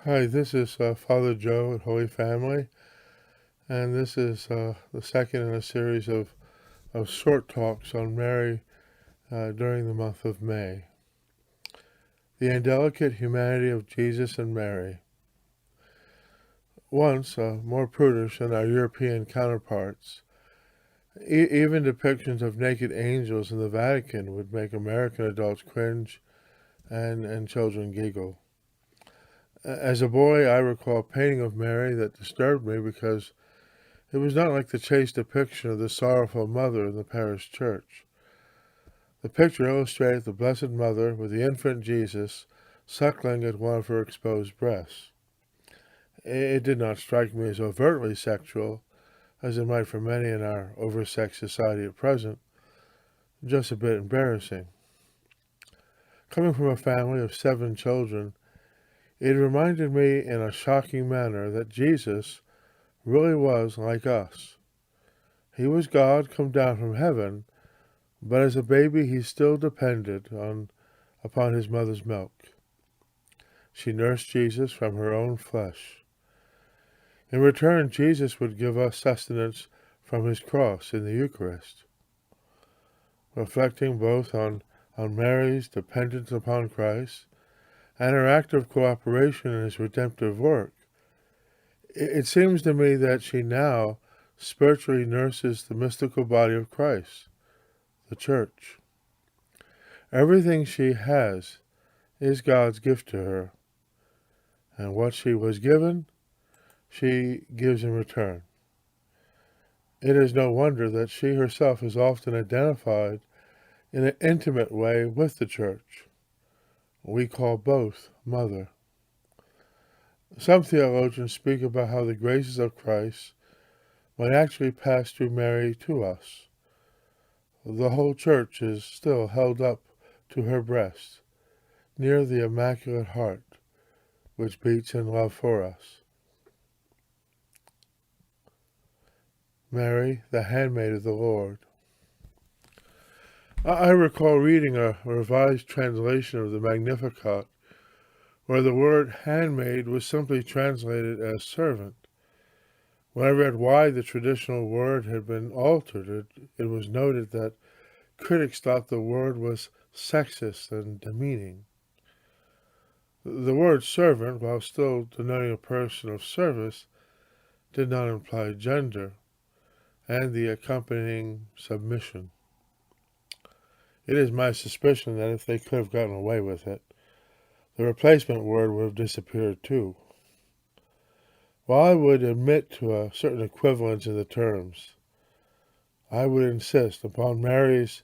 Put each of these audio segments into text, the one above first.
Hi, this is Father Joe at Holy Family, and this is the second in a series of short talks on Mary during the month of May. The indelicate humanity of Jesus and Mary. Once more prudish than our European counterparts, even depictions of naked angels in the Vatican would make American adults cringe and children giggle. As a boy, I recall a painting of Mary that disturbed me because it was not like the chaste depiction of the sorrowful mother in the parish church. The picture illustrated the Blessed Mother with the infant Jesus suckling at one of her exposed breasts. It did not strike me as overtly sexual, as it might for many in our oversexed society at present, just a bit embarrassing. Coming from a family of 7 children, it reminded me in a shocking manner that Jesus really was like us. He was God come down from heaven, but as a baby he still depended upon his mother's milk. She nursed Jesus from her own flesh. In return, Jesus would give us sustenance from his cross in the Eucharist. Reflecting both on Mary's dependence upon Christ and her active cooperation in his redemptive work, it seems to me that she now spiritually nurses the mystical body of Christ, the Church. Everything she has is God's gift to her, and what she was given, she gives in return. It is no wonder that she herself is often identified in an intimate way with the Church. We call both Mother. Some theologians speak about how the graces of Christ might actually pass through Mary to us. The whole Church is still held up to her breast, near the Immaculate Heart, which beats in love for us. Mary, the handmaid of the Lord. I recall reading a revised translation of the Magnificat, where the word handmaid was simply translated as servant. When I read why the traditional word had been altered, it was noted that critics thought the word was sexist and demeaning. The word servant, while still denoting a person of service, did not imply gender and the accompanying submission. It is my suspicion that if they could have gotten away with it, the replacement word would have disappeared too. While I would admit to a certain equivalence in the terms, I would insist upon Mary's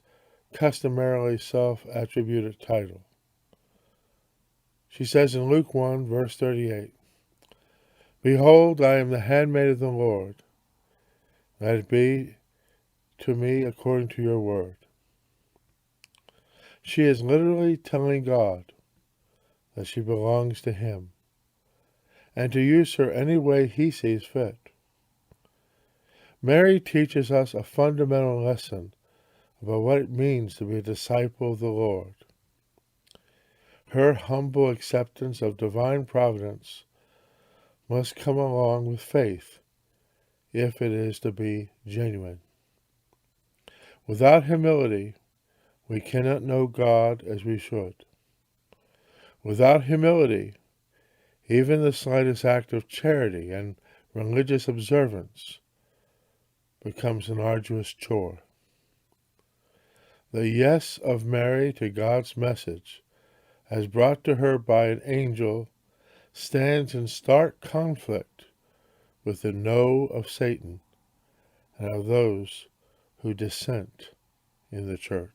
customarily self-attributed title. She says in Luke 1, verse 38, "Behold, I am the handmaid of the Lord. Let it be to me according to your word." She is literally telling God that she belongs to him, and to use her any way he sees fit. Mary teaches us a fundamental lesson about what it means to be a disciple of the Lord. Her humble acceptance of divine providence must come along with faith if it is to be genuine. Without humility, we cannot know God as we should. Without humility, even the slightest act of charity and religious observance becomes an arduous chore. The yes of Mary to God's message, as brought to her by an angel, stands in stark conflict with the no of Satan and of those who dissent in the Church.